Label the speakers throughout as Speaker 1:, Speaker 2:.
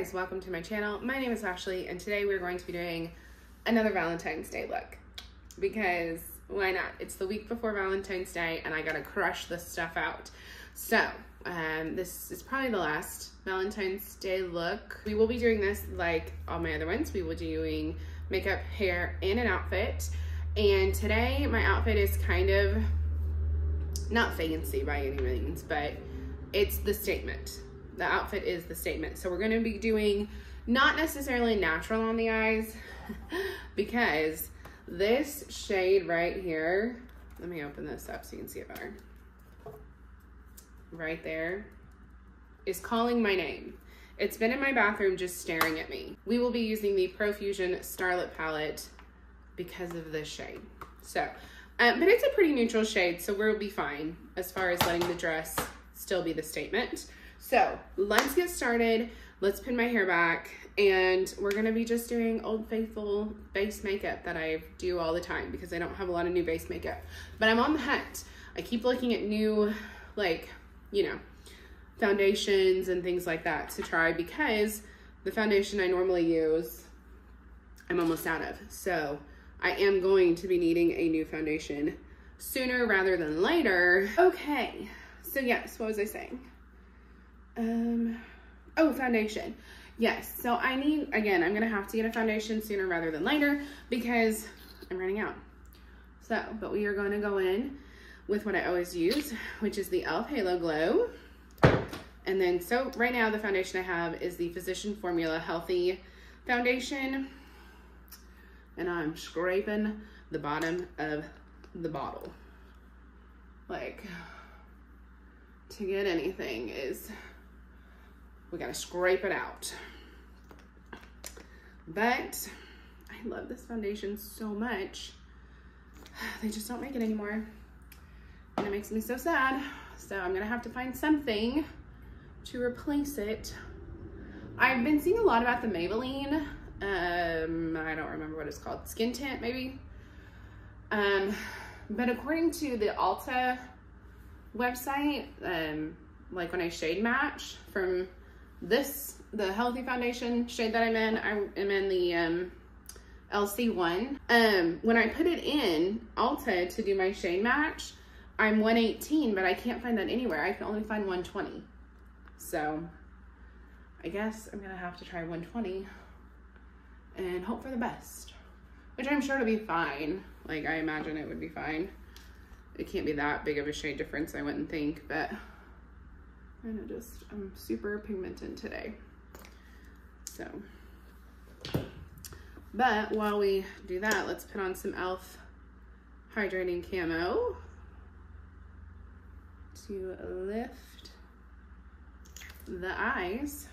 Speaker 1: guys, welcome to my channel. My name is Ashley and today we're going to be doing another Valentine's Day look because why not? It's the week before Valentine's Day and I gotta crush this stuff out. So this is probably the last Valentine's Day look. We will be doing this like all my other ones. We will be doing makeup, hair, and an outfit. And today my outfit is kind of not fancy by any means, but it's the statement. The outfit is the statement. So we're going to be doing not necessarily natural on the eyes because this shade right here, let me open this up so you can see it better. Right there is calling my name. It's been in my bathroom just staring at me. We will be using the Profusion Starlet palette because of this shade. So, but it's a pretty neutral shade, so we'll be fine as far as letting the dress still be the statement. So let's get started. Let's pin my hair back and we're gonna be just doing Old Faithful base makeup that I do all the time because I don't have a lot of new base makeup, but I'm on the hunt. I keep looking at new, like, you know, foundations and things like that to try because the foundation I normally use, I'm almost out of. So I am going to be needing a new foundation sooner rather than later. Okay, so yes, what was I saying? Oh, foundation. Yes, so I need, again, I'm gonna have to get a foundation sooner rather than later because I'm running out. So, but we are going to go in with what I always use, which is the e.l.f. Halo Glow. And then, so right now the foundation I have is the Physician Formula Healthy Foundation. And I'm scraping the bottom of the bottle. Like, to get anything is, we gotta scrape it out. But I love this foundation so much. They just don't make it anymore. And it makes me so sad. So I'm gonna have to find something to replace it. I've been seeing a lot about the Maybelline, I don't remember what it's called, Skin Tint maybe. But according to the Ulta website, like when I shade match from this, the Healthy Foundation shade that I'm in, I am in the LC1. When I put it in Ulta to do my shade match, I'm 118, but I can't find that anywhere. I can only find 120. So I guess I'm gonna have to try 120 and hope for the best, which I'm sure it'll be fine. Like, I imagine it would be fine. It can't be that big of a shade difference, I wouldn't think, but I'm super pigmented today. So, but while we do that, let's put on some e.l.f. Hydrating Camo to lift the eyes,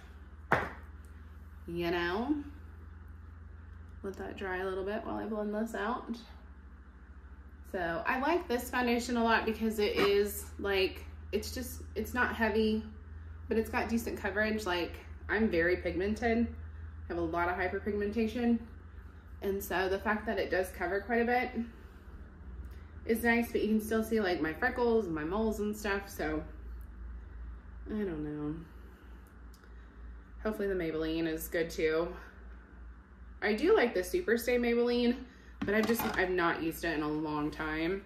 Speaker 1: you know. Let that dry a little bit while I blend this out. So I like this foundation a lot because it is like, it's not heavy, but it's got decent coverage. Like, I'm very pigmented, I have a lot of hyperpigmentation, and so the fact that it does cover quite a bit is nice, but you can still see like my freckles and my moles and stuff. So I don't know, hopefully the Maybelline is good too. I do like the Superstay Maybelline, but I've not used it in a long time,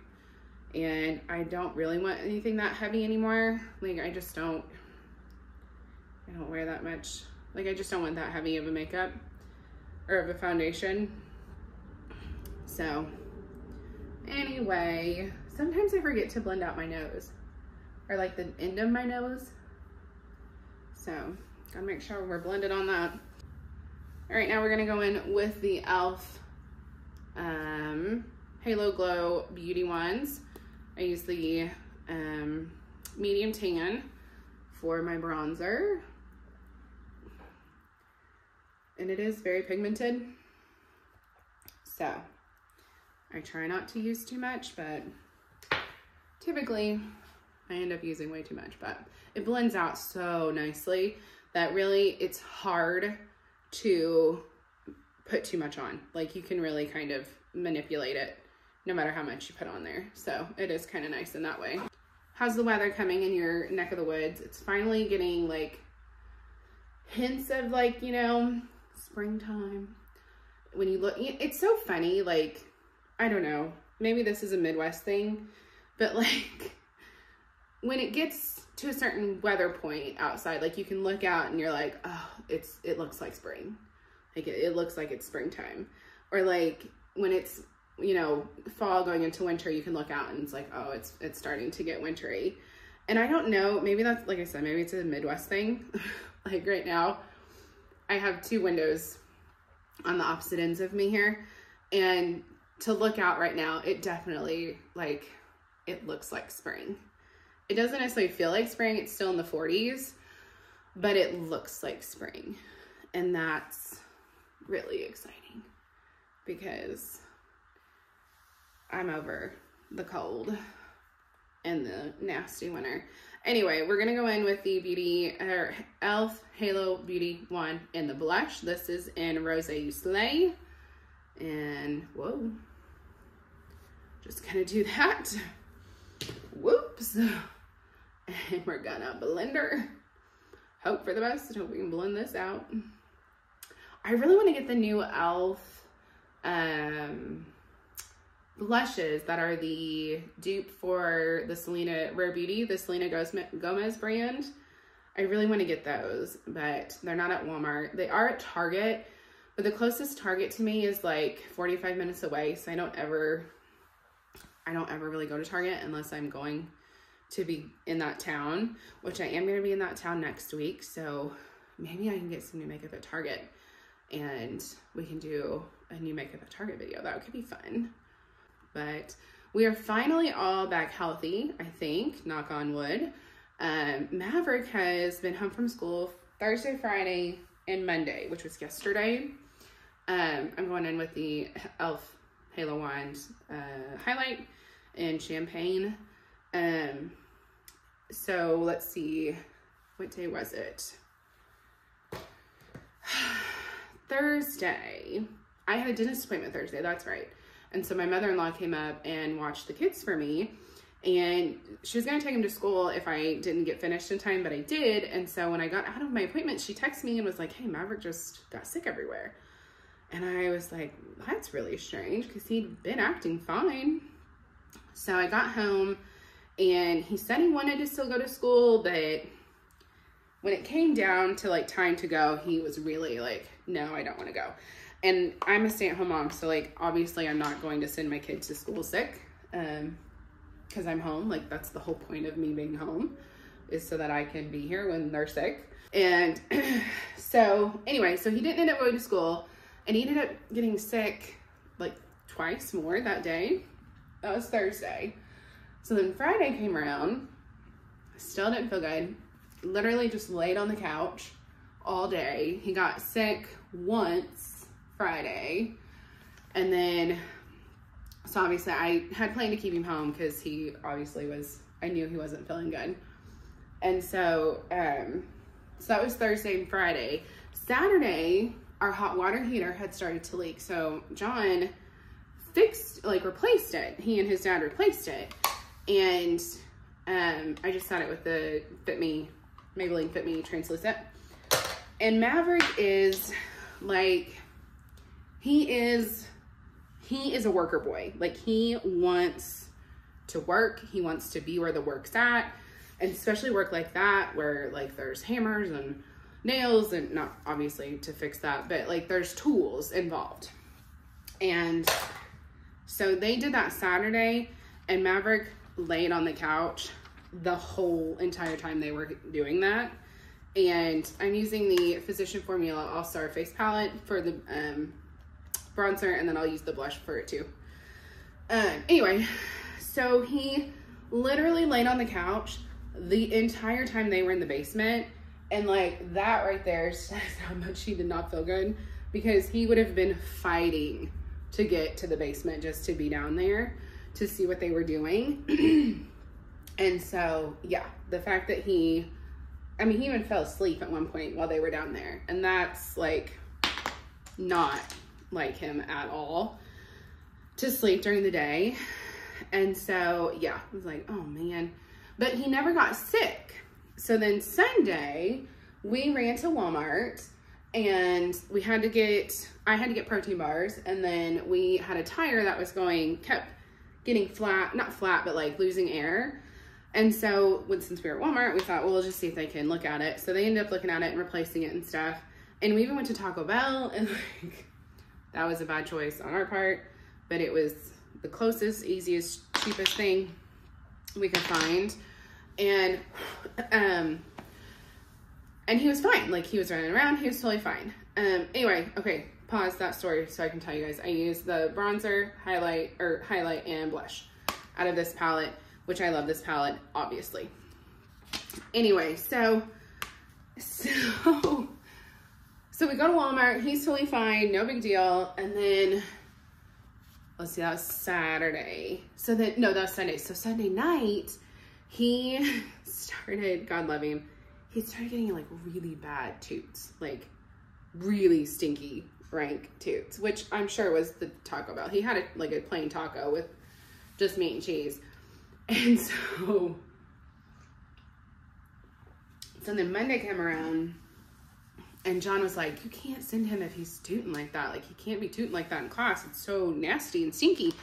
Speaker 1: and I don't really want anything that heavy anymore. Like, I don't wear that much. Like, I just don't want that heavy of a makeup or of a foundation. So anyway, sometimes I forget to blend out my nose, or like the end of my nose. So gotta make sure we're blended on that. All right, now we're gonna go in with the e.l.f. Halo Glow Beauty ones. I use the medium tan for my bronzer. And it is very pigmented. So I try not to use too much, but typically I end up using way too much, but it blends out so nicely that really it's hard to put too much on. Like, you can really kind of manipulate it no matter how much you put on there. So it is kind of nice in that way. How's the weather coming in your neck of the woods? It's finally getting like hints of like, you know, springtime. When you look, it's so funny, like, I don't know, maybe this is a Midwest thing, but like when it gets to a certain weather point outside, like you can look out and you're like, oh, it looks like spring. Like it looks like it's springtime. Or like when it's, you know, fall going into winter, you can look out and it's like, oh, it's starting to get wintry. And I don't know, maybe that's, like I said, maybe it's a Midwest thing. Like right now, I have 2 windows on the opposite ends of me here. And to look out right now, it definitely, like, it looks like spring. It doesn't necessarily feel like spring. It's still in the 40s, but it looks like spring. And that's really exciting because I'm over the cold and the nasty winter. Anyway, we're gonna go in with the e.l.f. Halo Beauty Wand in the blush. This is in Rose You Slay. And whoa, just gonna do that. Whoops. And we're gonna blender. Hope for the best. Hope we can blend this out. I really want to get the new e.l.f. Blushes that are the dupe for the Selena Rare Beauty, the Selena Gomez brand. I really want to get those, but they're not at Walmart. They are at Target, but the closest Target to me is like 45 minutes away, so I don't ever really go to Target unless I'm going to be in that town, which I am going to be in that town next week, so maybe I can get some new makeup at Target and we can do a new makeup at Target video. That could be fun. But we are finally all back healthy, I think, knock on wood. Maverick has been home from school Thursday, Friday, and Monday, which was yesterday. I'm going in with the e.l.f. Halo Wand highlight in Champagne. So let's see, what day was it? Thursday. I had a dentist appointment Thursday, that's right. And so my mother-in-law came up and watched the kids for me, and she was going to take them to school if I didn't get finished in time, but I did. And so when I got out of my appointment, she texted me and was like, hey, Maverick just got sick everywhere. And I was like, that's really strange because he'd been acting fine. So I got home and he said he wanted to still go to school, but when it came down to like time to go, he was really like, no, I don't want to go. And I'm a stay-at-home mom, so like obviously I'm not going to send my kids to school sick because I'm home. Like that's the whole point of me being home, is so that I can be here when they're sick. And so anyway, so he didn't end up going to school, and he ended up getting sick like twice more that day. That was Thursday. So then Friday came around, still didn't feel good, literally just laid on the couch all day. He got sick once Friday, and then so obviously I had planned to keep him home because he obviously I knew he wasn't feeling good. And so so that was Thursday and Friday. Saturday, our hot water heater had started to leak, so John replaced it. He and his dad replaced it, and I just got it with the Maybelline Fit Me Translucent. And Maverick is like, he is a worker boy. Like he wants to work. He wants to be where the work's at, and especially work like that where like there's hammers and nails, and not obviously to fix that, but like there's tools involved. And so they did that Saturday, and Maverick laid on the couch the whole entire time they were doing that. And I'm using the Physician Formula All-Star Face Palette for the bronzer, and then I'll use the blush for it too. Anyway, so he literally laid on the couch the entire time they were in the basement, and like that right there says how much he did not feel good, because he would have been fighting to get to the basement just to be down there to see what they were doing. And so yeah, the fact that he even fell asleep at one point while they were down there, and that's like not like him at all, to sleep during the day. And so yeah, I was like, oh man, but he never got sick. So then Sunday we ran to Walmart and I had to get protein bars, and then we had a tire that was kept getting flat, not flat, but like losing air. And so since we were at Walmart, we thought, well, we'll just see if they can look at it. So they ended up looking at it and replacing it and stuff. And we even went to Taco Bell, and like, that was a bad choice on our part, but it was the closest, easiest, cheapest thing we could find. And he was fine. Like, he was running around, he was totally fine. Anyway, okay, pause that story so I can tell you guys. I used the bronzer, highlight, and blush out of this palette, which I love this palette, obviously. Anyway, so we go to Walmart, he's totally fine, no big deal. And then, let's see, that was Saturday. No, that was Sunday. So Sunday night, he started, God love him, he started getting like really bad toots, like really stinky, rank toots, which I'm sure was the Taco Bell. He had like a plain taco with just meat and cheese. And so then Monday came around, and John was like, you can't send him if he's tooting like that. Like, he can't be tooting like that in class. It's so nasty and stinky.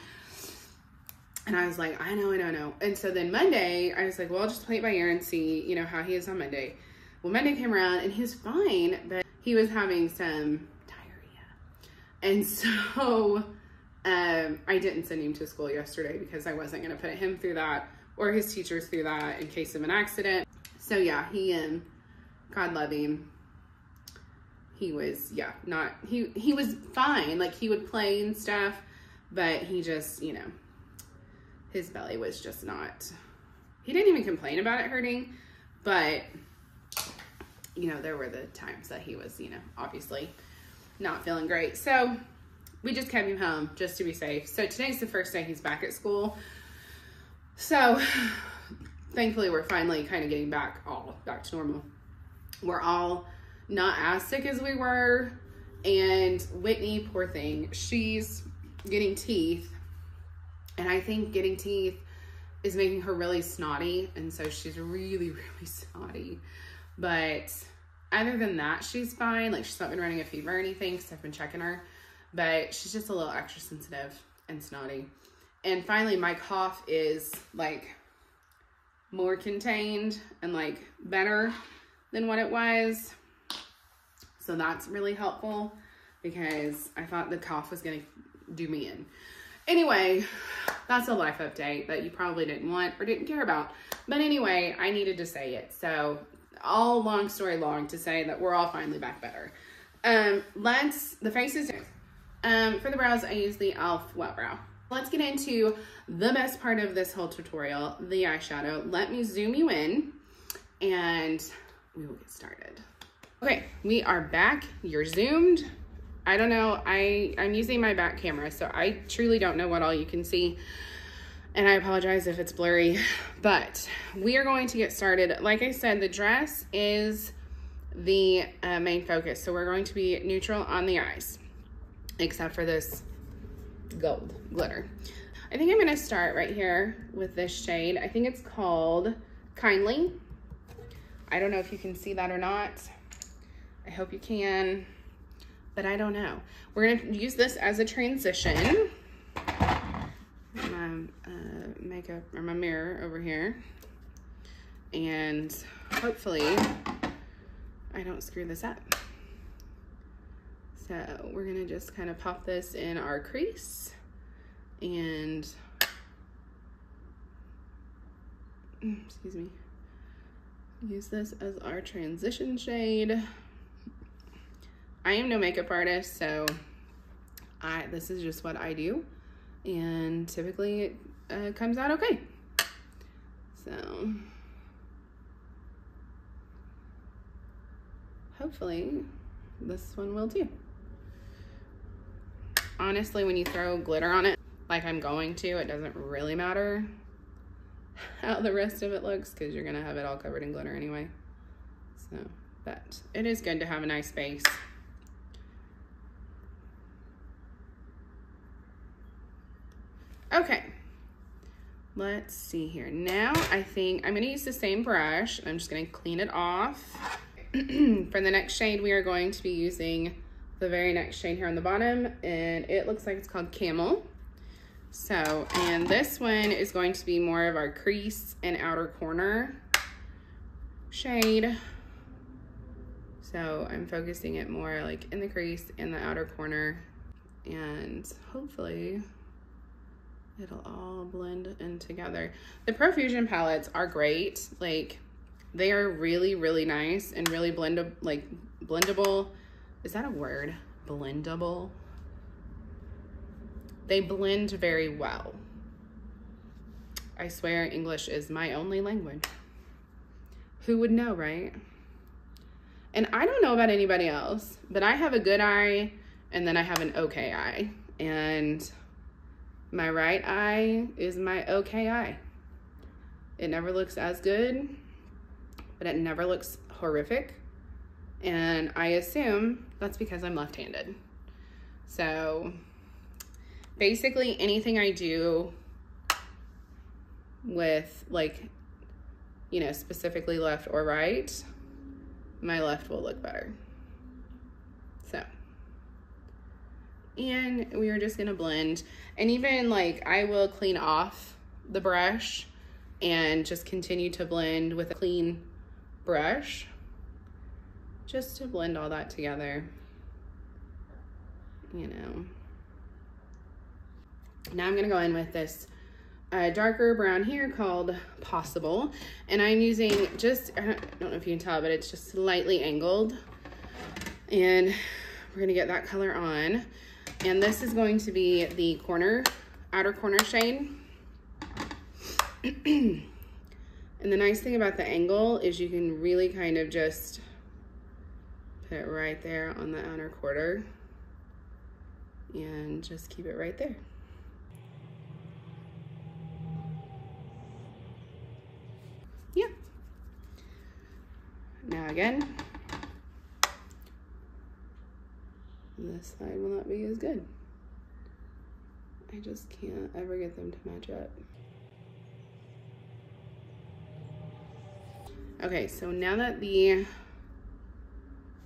Speaker 1: And I was like, I know. And so then Monday, I was like, well, I'll just play it by ear and see, you know, how he is on Monday. Well, Monday came around, and he was fine, but he was having some diarrhea. And so I didn't send him to school yesterday because I wasn't going to put him through that or his teachers through that in case of an accident. So yeah, he, God love him, he was, yeah, he was fine. Like, he would play and stuff, but he just, you know, his belly was just not, he didn't even complain about it hurting, but, you know, there were the times that he was, you know, obviously not feeling great. So we just kept him home just to be safe. So today's the first day he's back at school. So thankfully we're finally kind of getting back to normal. We're all not as sick as we were. And Whitney, poor thing, she's getting teeth. And I think getting teeth is making her really snotty. And so she's really, really snotty. But other than that, she's fine. Like, she's not been running a fever or anything because I've been checking her. But she's just a little extra sensitive and snotty. And finally, my cough is like more contained and like better than what it was. So that's really helpful because I thought the cough was going to do me in. Anyway, that's a life update that you probably didn't want or didn't care about. But anyway, I needed to say it. So all long story long to say that we're all finally back better. The faces. For the brows, I use the e.l.f. Wet Brow. Let's get into the best part of this whole tutorial, the eyeshadow. Let me zoom you in and we will get started. Okay, we are back. You're zoomed. I don't know, I'm using my back camera, so I truly don't know what all you can see. And I apologize if it's blurry, but we are going to get started. Like I said, the dress is the main focus. So we're going to be neutral on the eyes, except for this gold glitter. I think I'm gonna start right here with this shade. I think it's called Kindly. I don't know if you can see that or not. I hope you can, but I don't know. We're gonna use this as a transition. My makeup, or my mirror over here. And hopefully I don't screw this up. So we're gonna just kind of pop this in our crease and, excuse me, use this as our transition shade. I am no makeup artist, so this is just what I do, and typically it comes out okay. So hopefully this one will too. Honestly, when you throw glitter on it, like I'm going to, it doesn't really matter how the rest of it looks because you're gonna have it all covered in glitter anyway. So, but it is good to have a nice base. Okay, let's see here. Now I think I'm gonna use the same brush. I'm just gonna clean it off. for the next shade, we are going to be using the very next shade here on the bottom, and it looks like it's called Camel. So, and this one is going to be more of our crease and outer corner shade. So I'm focusing it more like in the crease and the outer corner, and hopefully it'll all blend in together. The Profusion palettes are great. Like, they are really, really nice and really blendable. Is that a word? Blendable? They blend very well. I swear English is my only language. Who would know, right? And I don't know about anybody else, but I have a good eye and then I have an okay eye. And my right eye is my okay eye. It never looks as good, but it never looks horrific. And I assume that's because I'm left-handed. So basically anything I do with, like, you know, specifically left or right, my left will look better. So, and we are just gonna blend. And even like, I will clean off the brush and just continue to blend with a clean brush, just to blend all that together, you know. Now I'm gonna go in with this darker brown here called Possible, and I'm using just, I don't know if you can tell, but it's just slightly angled, and we're gonna get that color on. And this is going to be the outer corner shade. And the nice thing about the angle is you can really kind of just put it right there on the outer quarter and just keep it right there. Yeah. Now again, this side will not be as good. I just can't ever get them to match up. Okay, so now that the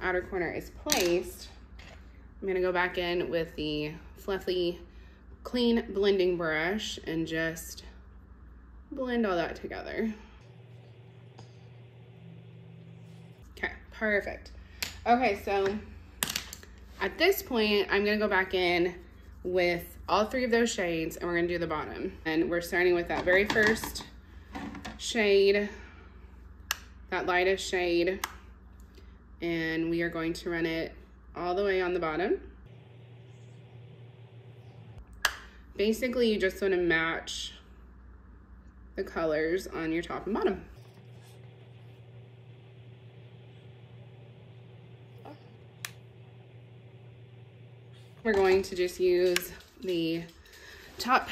Speaker 1: outer corner is placed, I'm gonna go back in with the fluffy, clean blending brush and just blend all that together. Okay, perfect. Okay, so at this point, I'm gonna go back in with all three of those shades and we're gonna do the bottom. And we're starting with that very first shade, that lightest shade, and we are going to run it all the way on the bottom. Basically, you just wanna match the colors on your top and bottom. We're going to just use the top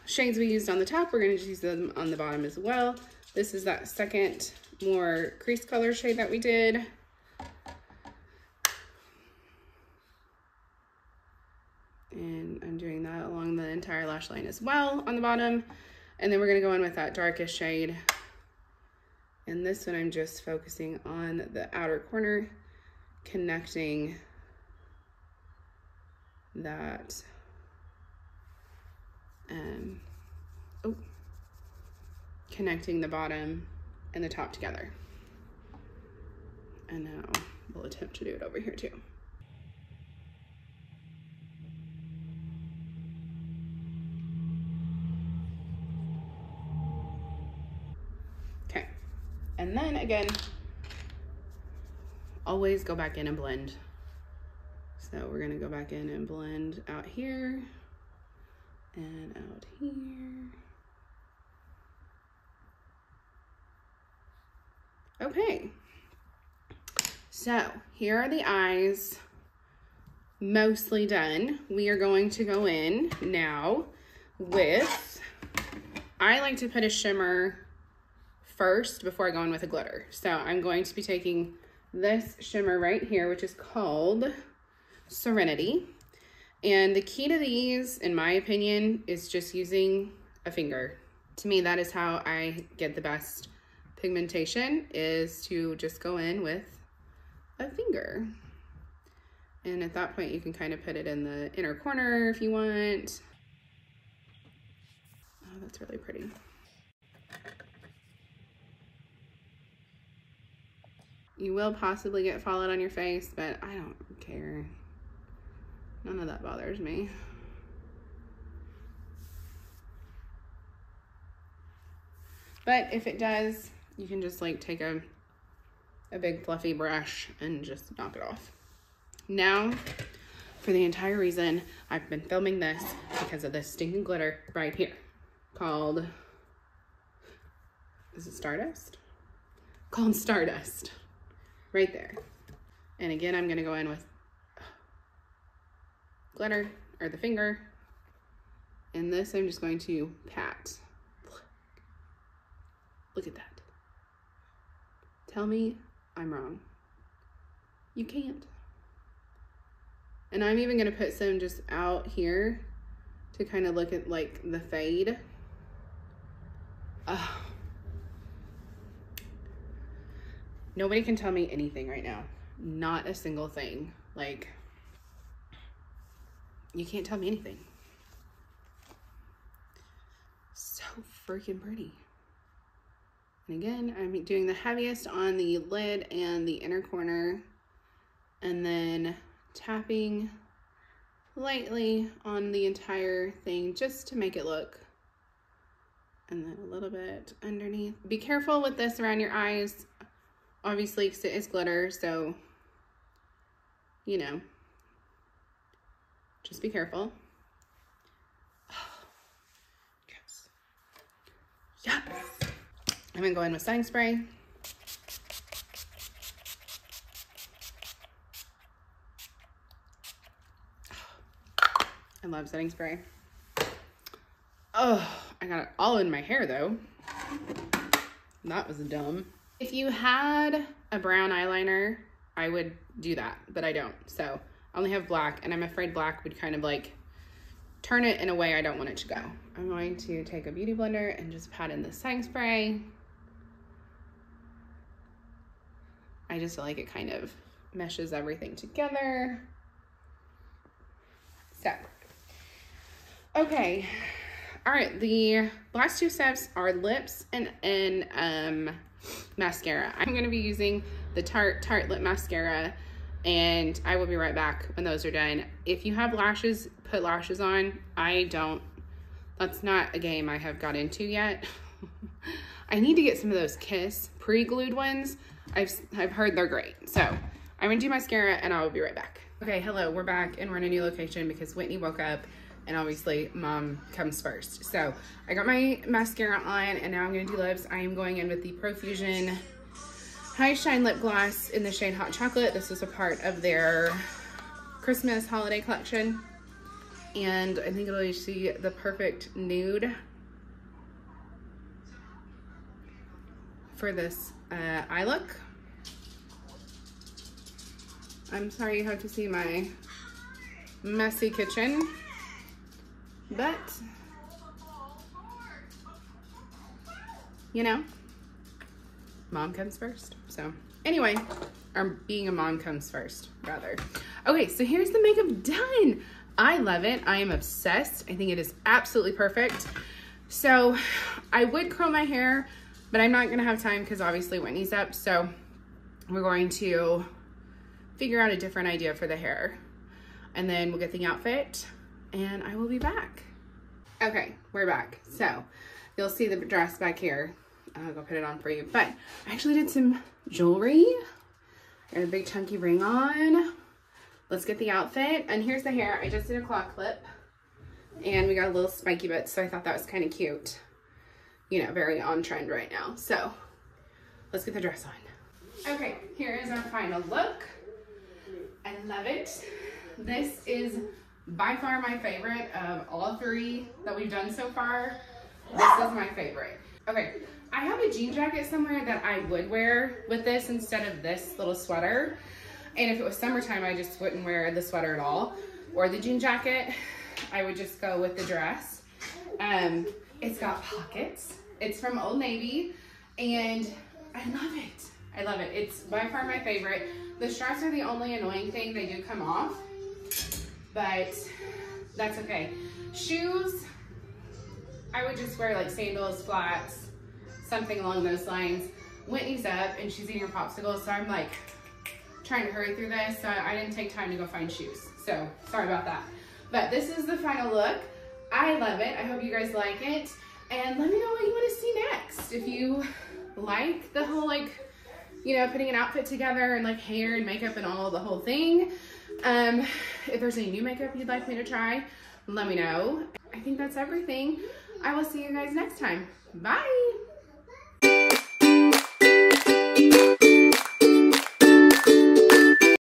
Speaker 1: shades we used on the top. We're going to just use them on the bottom as well. This is that second more crease color shade that we did. And I'm doing that along the entire lash line as well on the bottom. And then we're going to go in with that darkest shade. And this one I'm just focusing on the outer corner, connecting that connecting the bottom and the top together. And now we'll attempt to do it over here too. Okay, and then again, always go back in and blend. So we're gonna go back in and blend out here and out here. Okay, so here are the eyes mostly done. We are going to go in now with, I like to put a shimmer first before I go in with a glitter. So I'm going to be taking this shimmer right here, which is called Serenity. And the key to these, in my opinion, is just using a finger. To me, that is how I get the best pigmentation, is to just go in with a finger. And at that point, you can kind of put it in the inner corner if you want. Oh, that's really pretty. You will possibly get fallout on your face, but I don't care. None of that bothers me. But if it does, you can just like take a big fluffy brush and just knock it off. Now, for the entire reason I've been filming this, because of this stinking glitter right here, called, is it Stardust? Called Stardust, right there. And again, I'm gonna go in with glitter, or the finger. And this I'm just going to pat. Look at that. Tell me I'm wrong. You can't. And I'm even gonna put some just out here to kind of look at like the fade. Nobody can tell me anything right now. Not a single thing. Like, you can't tell me anything. So freaking pretty. And again, I'm doing the heaviest on the lid and the inner corner, and then tapping lightly on the entire thing just to make it look, and then a little bit underneath. Be careful with this around your eyes, obviously, because it is glitter, so, you know, just be careful. Yes. Yes. I'm gonna go in with setting spray. I love setting spray. Oh, I got it all in my hair though. That was dumb. If you had a brown eyeliner, I would do that, but I don't. So I only have black, and I'm afraid black would kind of like turn it in a way I don't want it to go. I'm going to take a beauty blender and just pat in the setting spray. I just feel like it kind of meshes everything together. So, okay. All right, the last two steps are lips and mascara. I'm gonna be using the Tarte Lip Mascara, and I will be right back when those are done. If you have lashes, put lashes on. I don't. That's not a game I have got into yet. I need to get some of those Kiss pre-glued ones. I've heard they're great. So I'm gonna do mascara and I will be right back. Okay, hello, we're back and we're in a new location because Whitney woke up and obviously mom comes first. So I got my mascara on and now I'm gonna do lips. I am going in with the Profusion High Shine Lip Gloss in the shade Hot Chocolate. This is a part of their Christmas holiday collection. And I think it'll see the perfect nude for this eye look. I'm sorry you have to see my messy kitchen, but you know, mom comes first. So anyway, or being a mom comes first, rather. Okay, so here's the makeup done. I love it. I am obsessed. I think it is absolutely perfect. So I would curl my hair, but I'm not gonna have time because obviously Whitney's up. So we're going to figure out a different idea for the hair. And then we'll get the outfit and I will be back. Okay, we're back. So you'll see the dress back here. I'll go put it on for you. But I actually did some jewelry. Got a big chunky ring on. Let's get the outfit. And here's the hair. I just did a claw clip and we got a little spiky bit. So I thought that was kind of cute. You know, very on trend right now. So let's get the dress on. Okay, here is our final look. I love it. This is by far my favorite of all three that we've done so far. This is my favorite. Okay, I have a jean jacket somewhere that I would wear with this instead of this little sweater. And if it was summertime, I just wouldn't wear the sweater at all. Or the jean jacket, I would just go with the dress. It's got pockets. It's from Old Navy, and I love it. I love it. It's by far my favorite. The straps are the only annoying thing. They do come off, but that's okay. Shoes, I would just wear like sandals, flats, something along those lines. Whitney's up and she's eating her popsicle, so I'm like trying to hurry through this, so I didn't take time to go find shoes. So sorry about that. But this is the final look. I love it. I hope you guys like it. And let me know what you want to see next. If you like the whole, like, you know, putting an outfit together and like hair and makeup and all the whole thing. If there's any new makeup you'd like me to try, let me know. I think that's everything. I will see you guys next time. Bye.